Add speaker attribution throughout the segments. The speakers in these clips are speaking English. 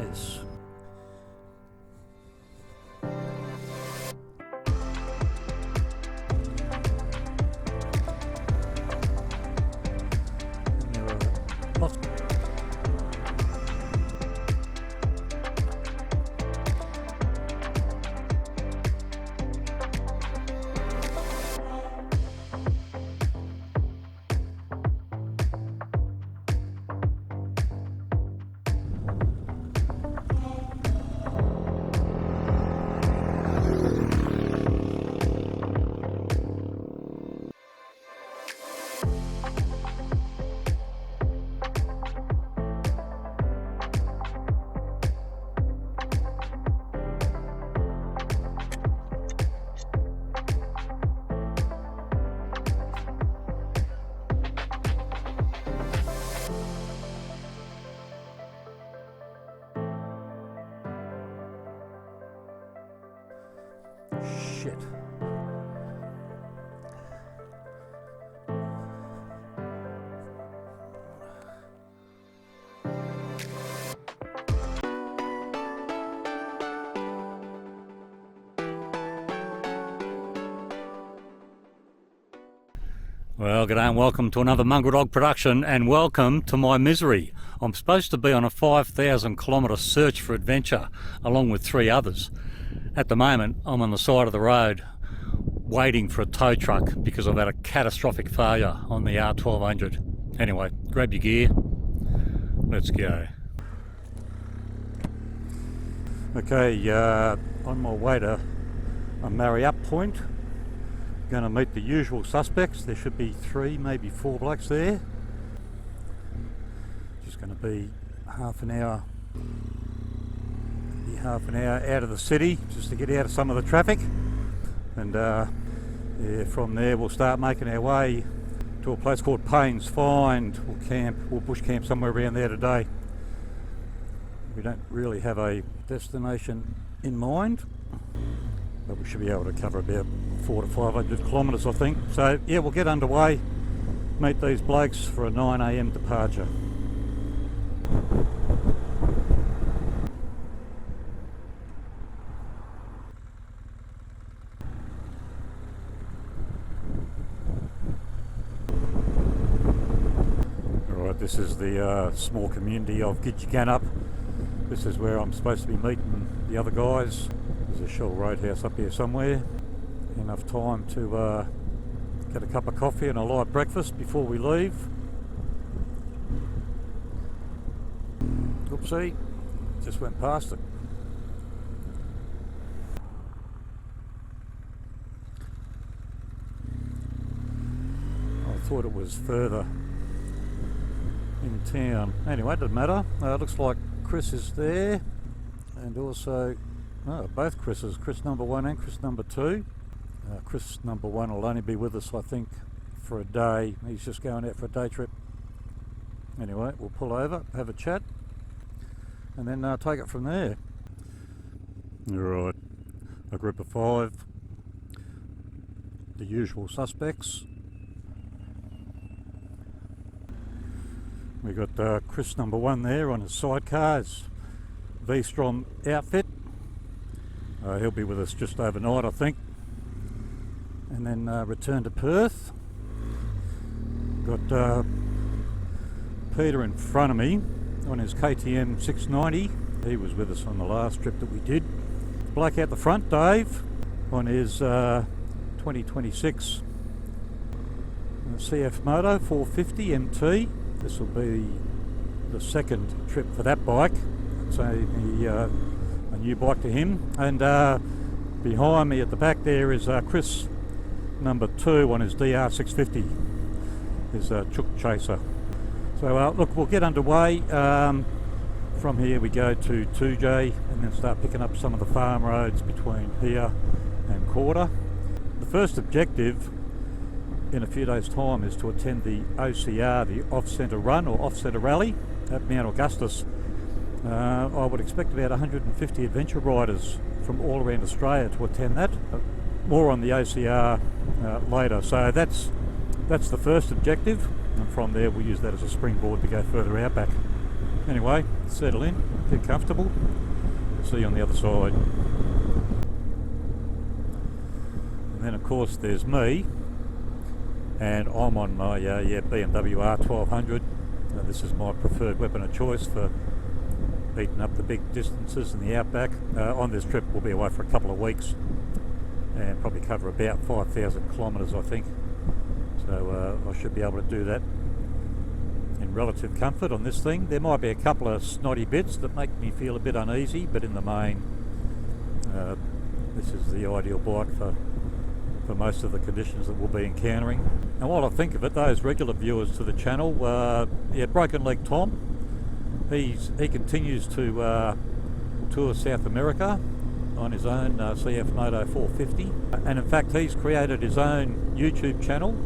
Speaker 1: this. And there are lots. Shit. Well, g'day and welcome to another Mongrel Dog production, and welcome to my misery. I'm supposed to be on a 5,000 kilometre search for adventure along with 3 others. At the moment, I'm on the side of the road waiting for a tow truck because I've had a catastrophic failure on the R1200. Anyway, grab your gear, let's go. Okay, on my way to a marry-up point. Going to meet the usual suspects. There should be 3, maybe 4 blokes there. Just going to be half an hour out of the city just to get out of some of the traffic, and yeah, from there we'll start making our way to a place called Payne's Find. We'll bush camp somewhere around there today. We don't really have a destination in mind, but we should be able to cover about 400 to 500 kilometres, I think. So yeah, we'll get underway, meet these blokes for a 9 AM departure. Alright, this is the small community of Gidgeganup. This is where I'm supposed to be meeting the other guys. There's a Shell Roadhouse up here somewhere. Enough time to get a cup of coffee and a light breakfast before we leave. Oopsie, just went past it. I thought it was further in town. Anyway, it doesn't matter. Looks like Chris is there, and also both Chris's, Chris number 1 and Chris number 2. Chris number 1 will only be with us, I think, for a day. He's just going out for a day trip. Anyway, we'll pull over, have a chat, and then take it from there. Alright, a group of 5, the usual suspects. We got Chris number 1 there on his sidecar, his V-Strom outfit. He'll be with us just overnight, I think, and then return to Perth. Got Peter in front of me on his KTM 690. He was with us on the last trip that we did. Bloke out the front, Dave, on his 2026 CF Moto 450 MT. This will be the second trip for that bike. So a new bike to him. And behind me at the back there is Chris number 2 on his DR650, his Chook Chaser. So look, we'll get underway. From here we go to 2J and then start picking up some of the farm roads between here and Quarter. The first objective in a few days' time is to attend the OCR, the Off-Centre Run or Off-Centre Rally at Mt Augustus. I would expect about 150 adventure riders from all around Australia to attend that. More on the OCR later. So that's the first objective, and from there we'll use that as a springboard to go further outback. Anyway, settle in, get comfortable. See you on the other side. And then of course there's me, and I'm on my BMW R1200. This is my preferred weapon of choice for beating up the big distances in the outback. On this trip we'll be away for a couple of weeks and probably cover about 5,000 kilometres I think. So I should be able to do that in relative comfort on this thing. There might be a couple of snotty bits that make me feel a bit uneasy, but in the main this is the ideal bike for most of the conditions that we'll be encountering. And while I think of it, those regular viewers to the channel, Broken Leg Tom, he continues to tour South America on his own CF Moto 450, and in fact he's created his own YouTube channel.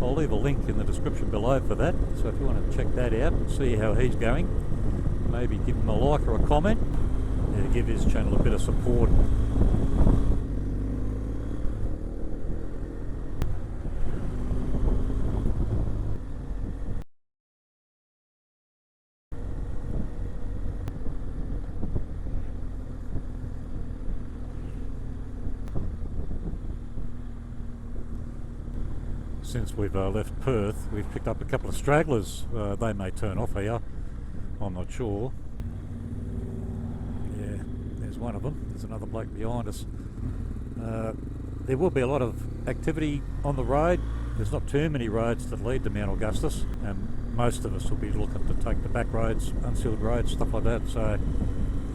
Speaker 1: I'll leave a link in the description below for that, so if you want to check that out and see how he's going, maybe give him a like or a comment, give his channel a bit of support. Since we've left Perth, we've picked up a couple of stragglers. They may turn off here, I'm not sure. Yeah, there's one of them. There's another bloke behind us. There will be a lot of activity on the road. There's not too many roads that lead to Mt Augustus, and most of us will be looking to take the back roads, unsealed roads, stuff like that. So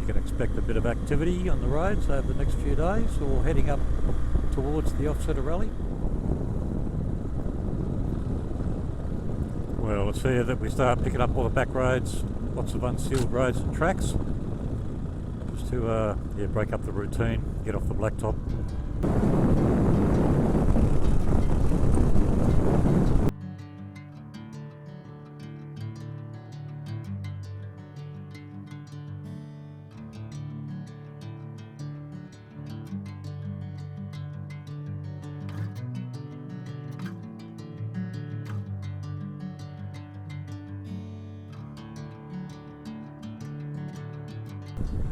Speaker 1: you can expect a bit of activity on the roads over the next few days, or heading up towards the offset of rally. Well, it's here that we start picking up all the back roads, lots of unsealed roads and tracks, just to break up the routine, get off the blacktop.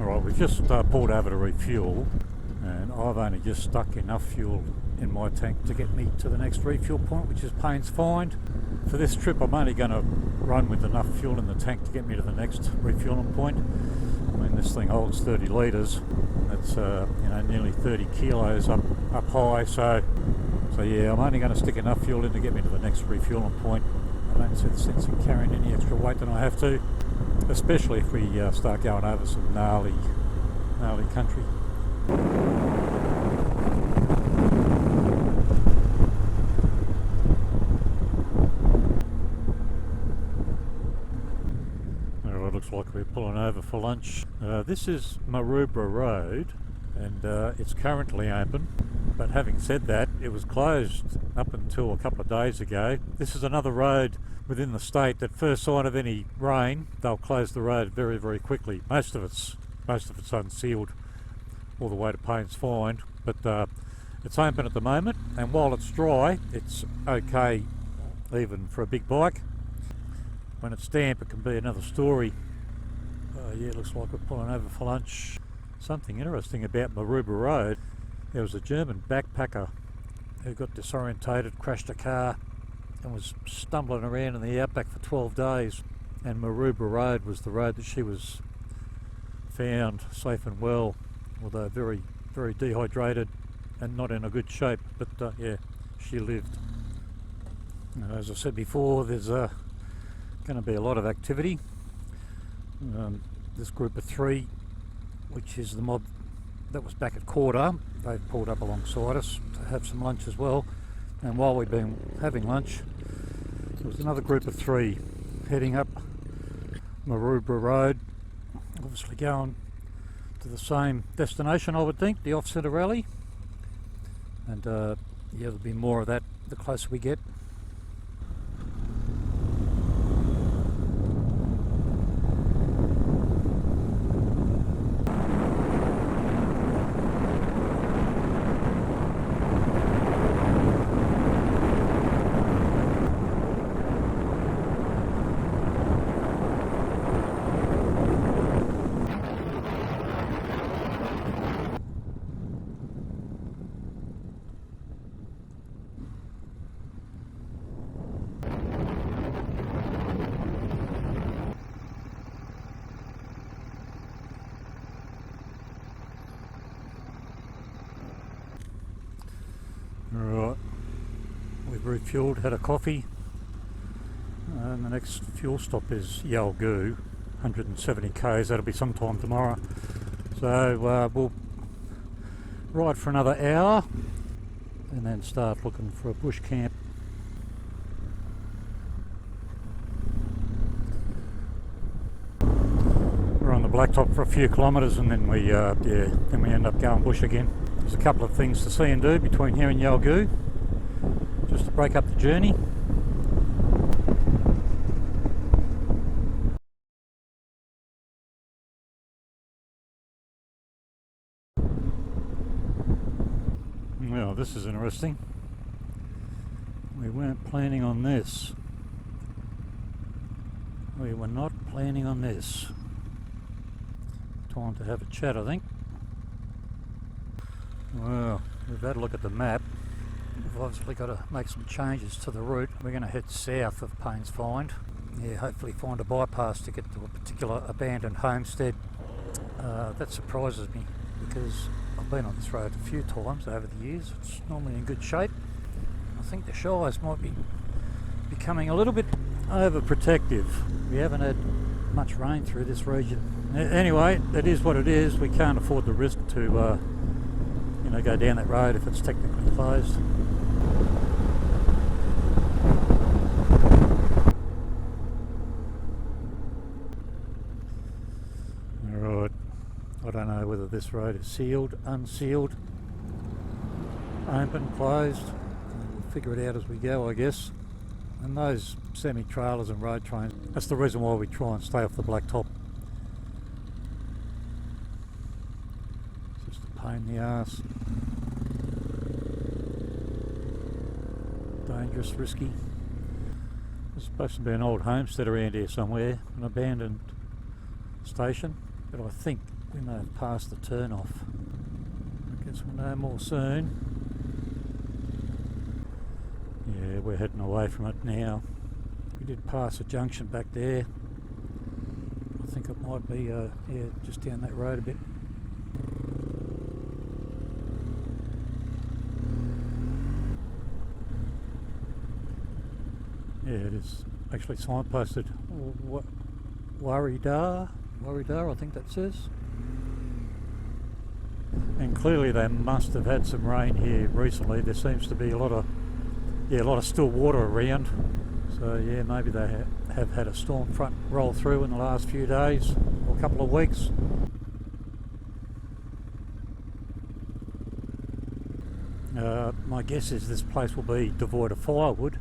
Speaker 1: Alright, we've just pulled over to refuel, and I've only just stuck enough fuel in my tank to get me to the next refuel point, which is Paynes Find. For this trip I'm only going to run with enough fuel in the tank to get me to the next refueling point. I mean, this thing holds 30 litres, that's nearly 30 kilos up high, so yeah, I'm only going to stick enough fuel in to get me to the next refueling point. I don't see the sense in carrying any extra weight than I have to, especially if we start going over some gnarly country. Well, it looks like we're pulling over for lunch. This is Maroubra Road, and it's currently open, but having said that, it was closed up until a couple of days ago. This is another road within the state that first sign of any rain, they'll close the road very, very quickly. Most of it's unsealed all the way to Paynes Find, but it's open at the moment, and while it's dry, it's okay even for a big bike. When it's damp, it can be another story. Yeah, it looks like we're pulling over for lunch. Something interesting about Maroubra Road, there was a German backpacker who got disorientated, crashed a car, and was stumbling around in the outback for 12 days, and Maroubra Road was the road that she was found safe and well, although very, very dehydrated and not in a good shape, but yeah, she lived. As I said before, there's going to be a lot of activity. This group of three, which is the mob that was back at Quarter, they've pulled up alongside us to have some lunch as well. And while we've been having lunch, there was another group of three heading up Maroubra Road, obviously going to the same destination, I would think, the offset of rally. And yeah, there'll be more of that the closer we get. refuelled, had a coffee, and the next fuel stop is Yalgoo, 170 k's. That'll be sometime tomorrow. So we'll ride for another hour and then start looking for a bush camp. We're on the blacktop for a few kilometres and then we end up going bush again. There's a couple of things to see and do between here and Yalgoo, just to break up the journey. Well, this is interesting. We weren't planning on this. We were not planning on this. Time to have a chat, I think. Well, we've had a look at the map. We've obviously got to make some changes to the route. We're going to head south of Paynes Find. Yeah, hopefully find a bypass to get to a particular abandoned homestead. That surprises me because I've been on this road a few times over the years. It's normally in good shape. I think the shires might be becoming a little bit overprotective. We haven't had much rain through this region. Anyway, it is what it is. We can't afford the risk to go down that road if it's technically closed. Alright, I don't know whether this road is sealed, unsealed, open, closed. We'll figure it out as we go, I guess. And those semi-trailers and road trains, that's the reason why we try and stay off the blacktop. It's just a pain in the arse. Dangerous, risky. There's supposed to be an old homestead around here somewhere, an abandoned station, but I think we may have passed the turn off. I guess we'll know more soon. Yeah, we're heading away from it now. We did pass a junction back there. I think it might be just down that road a bit. Yeah, it is actually signposted. Warriedar, I think that says. And clearly they must have had some rain here recently. There seems to be a lot of still water around. So yeah, maybe they have had a storm front roll through in the last few days or a couple of weeks. My guess is this place will be devoid of firewood.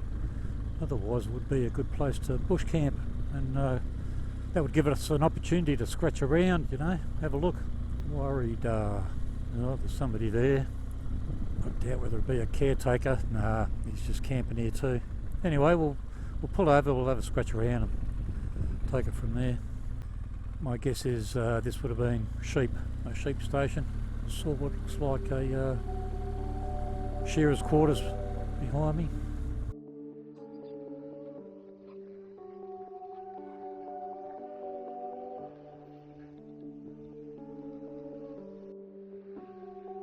Speaker 1: Otherwise it would be a good place to bush camp, and that would give us an opportunity to scratch around, have a look. Worried, oh, there's somebody there. I doubt whether it'd be a caretaker. Nah, he's just camping here too. Anyway, we'll pull over, we'll have a scratch around and take it from there. My guess is this would have been a sheep station. Saw what looks like a shearer's quarters behind me.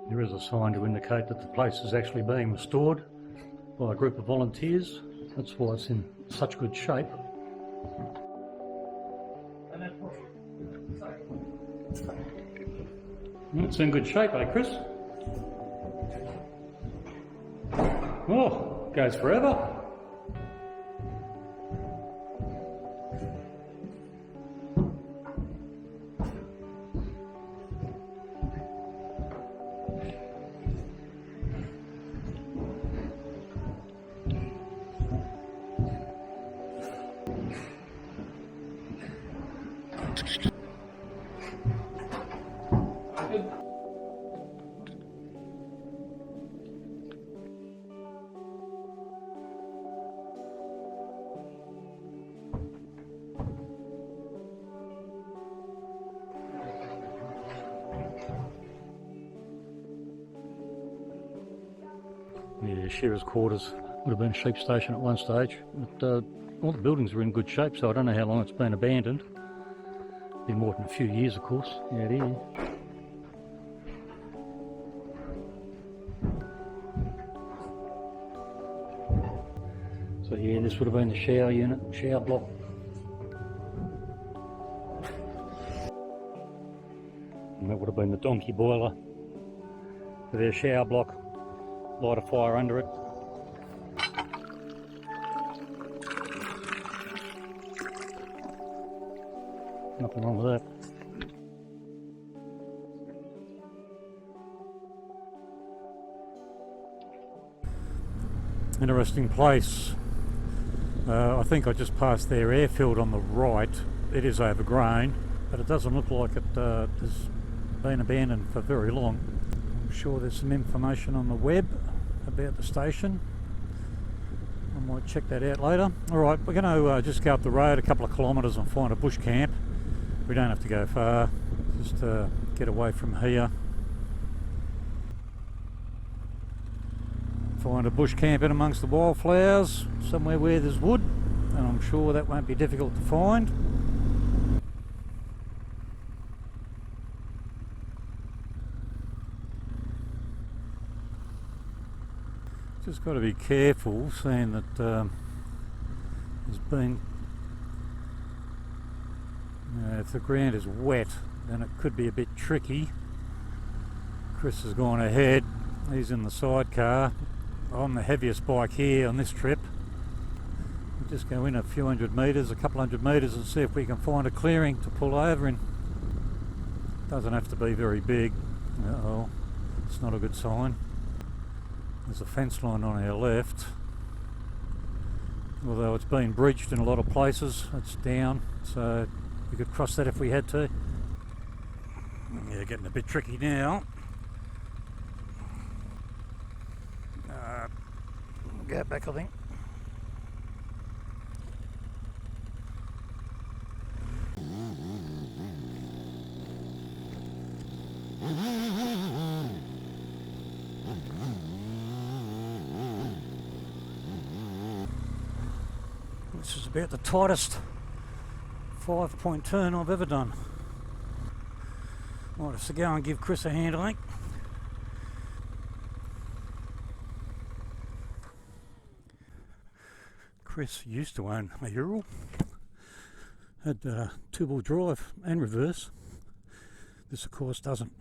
Speaker 1: There is a sign to indicate that the place is actually being restored by a group of volunteers. That's why it's in such good shape. It's in good shape, eh, Chris? Oh, goes forever. Yeah, shearer's quarters would have been a sheep station at one stage, but all the buildings are in good shape, so I don't know how long it's been abandoned. Been more than a few years, of course. Yeah, it is. this would have been the shower unit, shower block. And that would have been the donkey boiler for their shower block. Light a fire under it. Nothing wrong with that. Interesting place. I think I just passed their airfield on the right. It is overgrown, but it doesn't look like it has been abandoned for very long. I'm sure there's some information on the web about the station. I might check that out later. Alright, we're going to just go up the road a couple of kilometres and find a bush camp. We don't have to go far, just get away from here. Find a bush camp in amongst the wildflowers, somewhere where there's wood, and I'm sure that won't be difficult to find. Just got to be careful, seeing that there's been, if the ground is wet, then it could be a bit tricky. Chris has gone ahead, he's in the sidecar. I'm the heaviest bike here on this trip. We'll just go in a few hundred metres, a couple hundred metres, and see if we can find a clearing to pull over in. Doesn't have to be very big. Uh-oh, it's not a good sign. There's a fence line on our left. Although it's been breached in a lot of places, it's down, so we could cross that if we had to. Yeah, getting a bit tricky now. Go back, I think. This is about the tightest 5-point turn I've ever done. Right, so go and give Chris a hand, I think. Chris used to own a Ural, had two-wheel drive and reverse. This of course doesn't.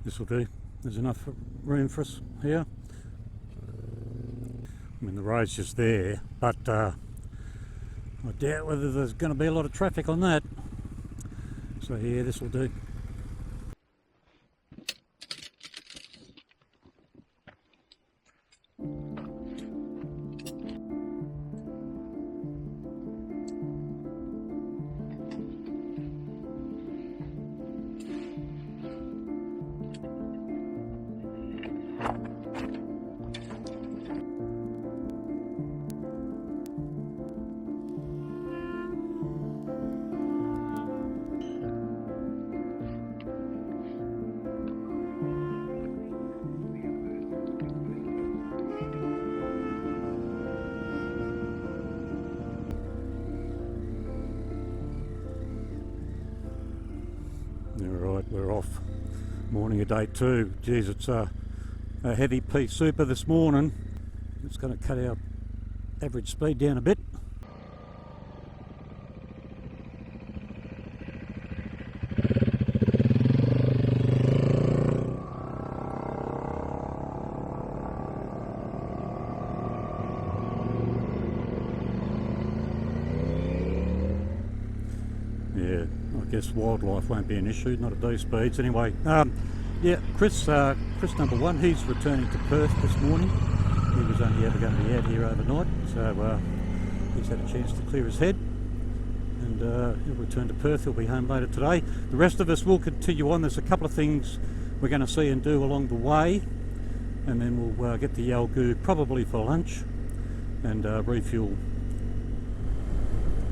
Speaker 1: This will do. There's enough room for us here. I mean, the road's just there, but I doubt whether there's going to be a lot of traffic on that. So yeah, this will do. Alright, we're off. Morning of day 2. Geez, it's a heavy P super this morning. It's going to cut our average speed down a bit. Yeah, I guess wildlife won't be an issue, not at these speeds anyway. Yeah, Chris number 1, he's returning to Perth this morning. He was only ever going to be out here overnight, so he's had a chance to clear his head, and he'll return to Perth. He'll be home later today. The rest of us will continue on. There's a couple of things we're going to see and do along the way, and then we'll get to Yalgoo probably for lunch and refuel.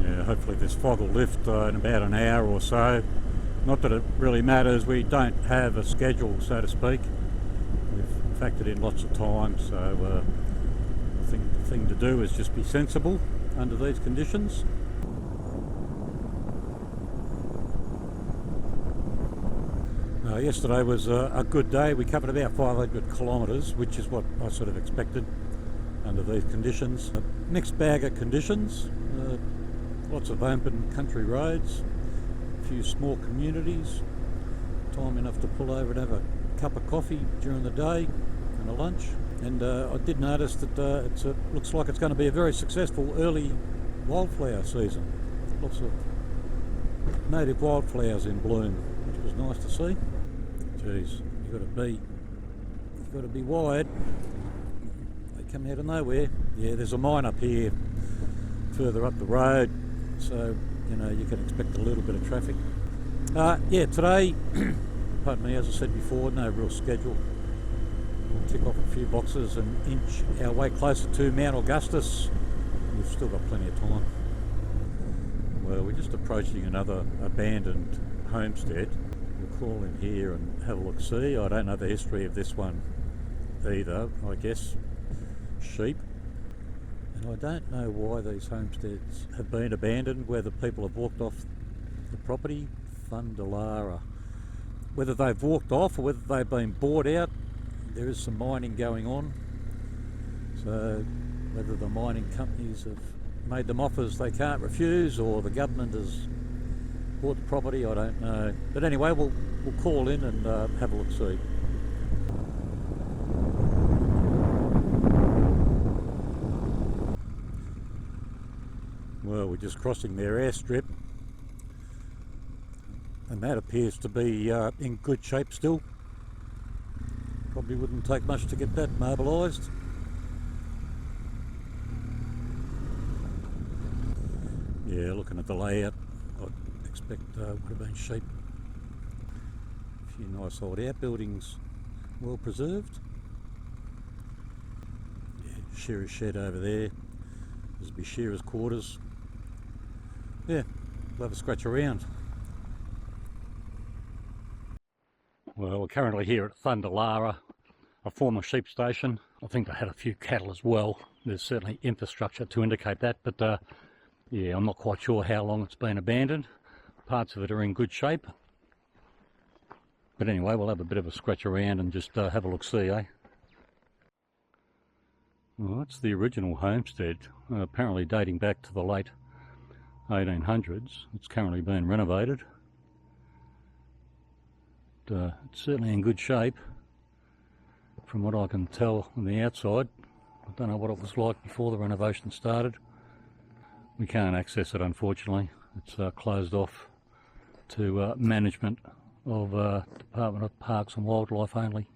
Speaker 1: Yeah, hopefully this fog will lift in about an hour or so. Not that it really matters, we don't have a schedule, so to speak. We've factored in lots of time, so the thing to do is just be sensible under these conditions. Yesterday was a good day. We covered about 500 kilometres, which is what I sort of expected under these conditions. Mixed bag of conditions, lots of open country roads, a few small communities, time enough to pull over and have a cup of coffee during the day and a lunch. And I did notice that it looks like it's going to be a very successful early wildflower season. Lots of native wildflowers in bloom, which was nice to see. Jeez, you've got to be wired. They come out of nowhere. Yeah, there's a mine up here further up the road, so you know you can expect a little bit of traffic. Yeah, today, pardon me, as I said before, no real schedule. We'll tick off a few boxes and inch our way closer to Mt Augustus. We've still got plenty of time. Well, we're just approaching another abandoned homestead. We'll call in here and have a look see. I don't know the history of this one either. I guess sheep. And I don't know why these homesteads have been abandoned, whether people have walked off the property. Thundalara. Whether they've walked off or whether they've been bought out, there is some mining going on. So whether the mining companies have made them offers they can't refuse or the government has bought the property, I don't know. But anyway, we'll call in and have a look see. Well, we're just crossing their airstrip, and that appears to be in good shape still. Probably wouldn't take much to get that mobilised. Yeah, looking at the layout, I'd expect would have been sheep. A few nice old outbuildings, well preserved. Yeah, shearer's shed over there. This will be shearer's quarters. Yeah, we'll have a scratch around. Well, we're currently here at Thundalara, a former sheep station. I think they had a few cattle as well. There's certainly infrastructure to indicate that, but yeah, I'm not quite sure how long it's been abandoned. Parts of it are in good shape. But anyway, we'll have a bit of a scratch around and just have a look see, eh? Well, that's the original homestead, apparently dating back to the late 1800s. It's currently been renovated. It's certainly in good shape from what I can tell on the outside. I don't know what it was like before the renovation started. We can't access it, unfortunately. It's closed off to management of Department of Parks and Wildlife only.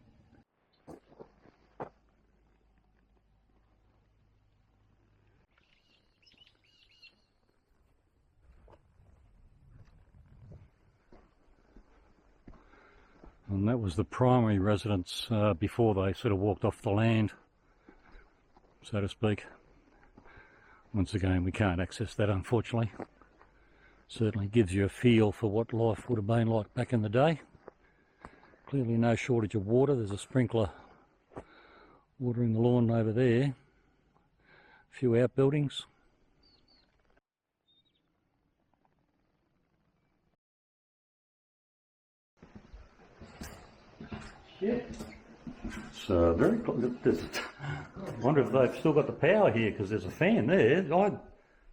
Speaker 1: And that was the primary residence before they sort of walked off the land, so to speak. Once again, we can't access that, unfortunately. Certainly gives you a feel for what life would have been like back in the day. Clearly no shortage of water. There's a sprinkler watering the lawn over there. A few outbuildings. Yeah. So very close. I wonder if they've still got the power here because there's a fan there. I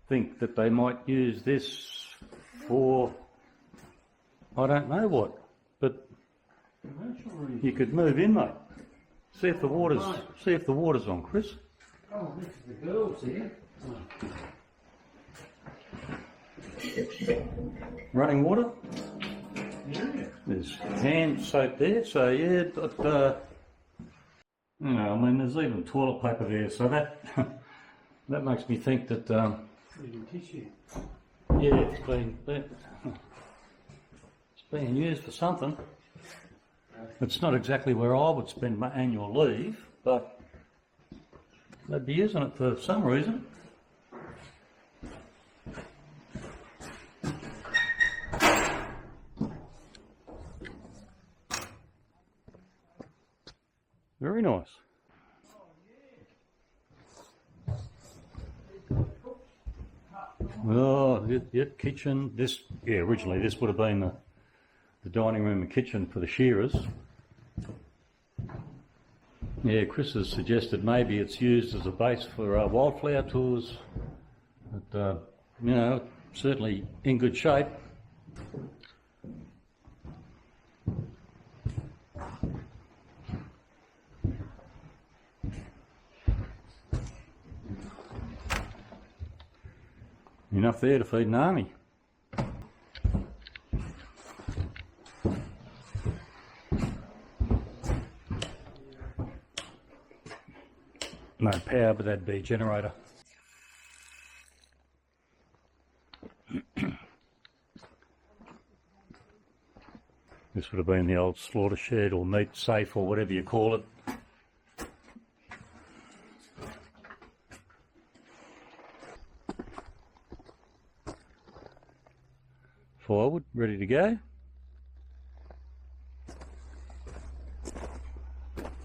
Speaker 1: think that they might use this for I don't know what, but you could move in, mate. See if the water's on, Chris.
Speaker 2: Oh, this is the girls here.
Speaker 1: Running water.
Speaker 2: Yeah.
Speaker 1: There's hand soap there, so yeah, but, you know, I mean, there's even toilet paper there, so that that makes me think that
Speaker 2: Even tissue.
Speaker 1: yeah, it's being used for something. It's not exactly where I would spend my annual leave, but they'd be using it for some reason. Very nice. Oh, yep, kitchen. This, yeah, originally this would have been the dining room and kitchen for the shearers. Yeah, Chris has suggested maybe it's used as a base for wildflower tours. But, you know, certainly in good shape. Enough there to feed an army. No power, but that'd be a generator. This would have been the old slaughter shed or meat safe or whatever you call it. Firewood ready to go.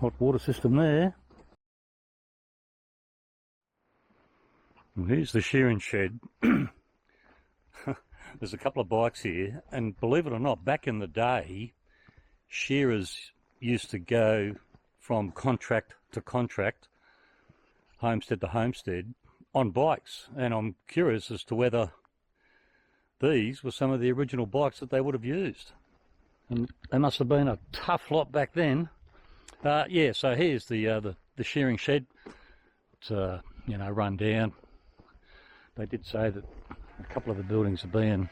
Speaker 1: Hot water system there. And here's the shearing shed. There's a couple of bikes here, and believe it or not, back in the day, shearers used to go from contract to contract, homestead to homestead, on bikes. And I'm curious as to whether these were some of the original bikes that they would have used. And they must have been a tough lot back then. Yeah, so here's the shearing shed. It's you know, run down. They did say that a couple of the buildings are being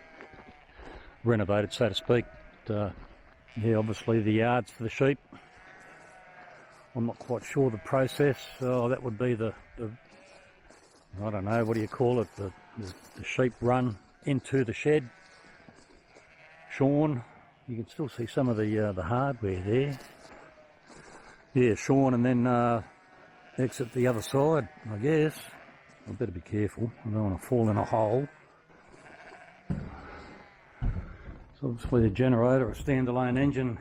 Speaker 1: renovated, so to speak. Yeah, obviously the yards for the sheep. I'm not quite sure the process. Oh, that would be the I don't know, what do you call it? The sheep run into the shed. Shorn. You can still see some of the hardware there. Yeah, shorn and then exit the other side, I guess. I better be careful. I don't want to fall in a hole. So obviously a generator, a standalone engine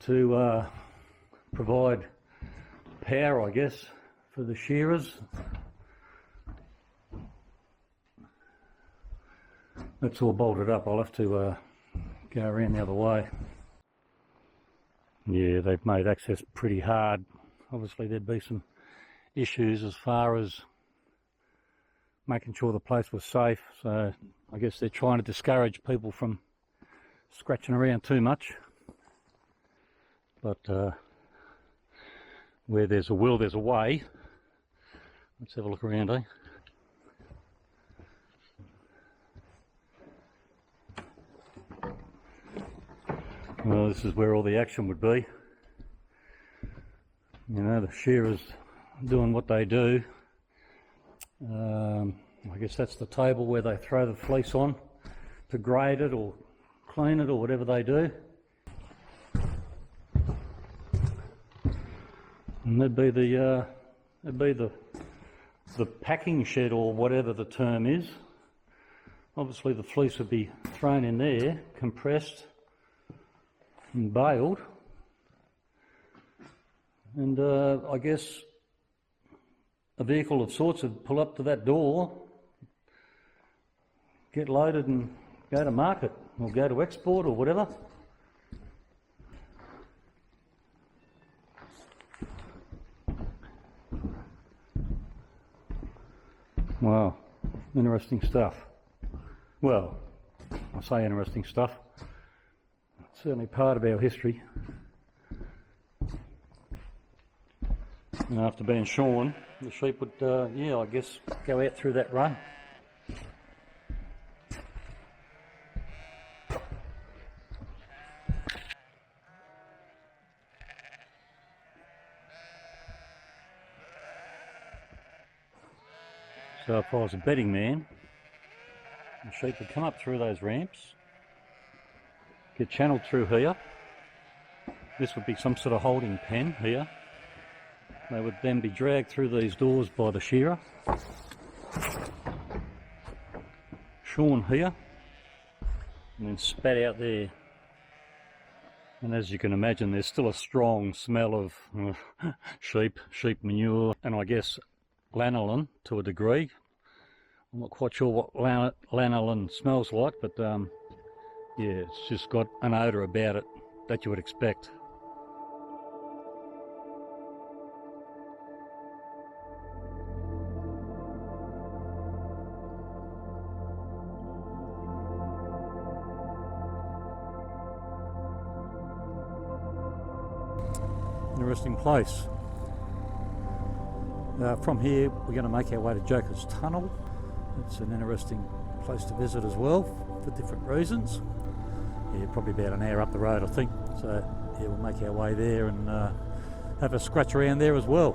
Speaker 1: to provide power, I guess, for the shearers. That's all bolted up. I'll have to go around the other way. Yeah, they've made access pretty hard. Obviously there'd be some issues as far as making sure the place was safe, so I guess they're trying to discourage people from scratching around too much. But where there's a will, there's a way. Let's have a look around, eh? Well, this is where all the action would be. You know, the shearers doing what they do. I guess that's the table where they throw the fleece on to grade it or clean it or whatever they do. And there'd be the packing shed or whatever the term is. Obviously the fleece would be thrown in there, compressed and baled. And I guess a vehicle of sorts would pull up to that door, get loaded and go to market or go to export or whatever. Wow, interesting stuff. Well, I say interesting stuff. It's certainly part of our history. And after being shorn, the sheep would, yeah, I guess, go out through that run. So if I was a betting man, the sheep would come up through those ramps, get channeled through here. This would be some sort of holding pen here. They would then be dragged through these doors by the shearer, shorn here, and then spat out there. And as you can imagine, there's still a strong smell of sheep manure, and I guess lanolin to a degree. I'm not quite sure what lanolin smells like, but yeah, it's just got an odour about it that you would expect. Interesting place. From here we're going to make our way to Joker's Tunnel. It's an interesting place to visit as well for different reasons. Yeah, probably about an hour up the road I think. So yeah, we'll make our way there and have a scratch around there as well.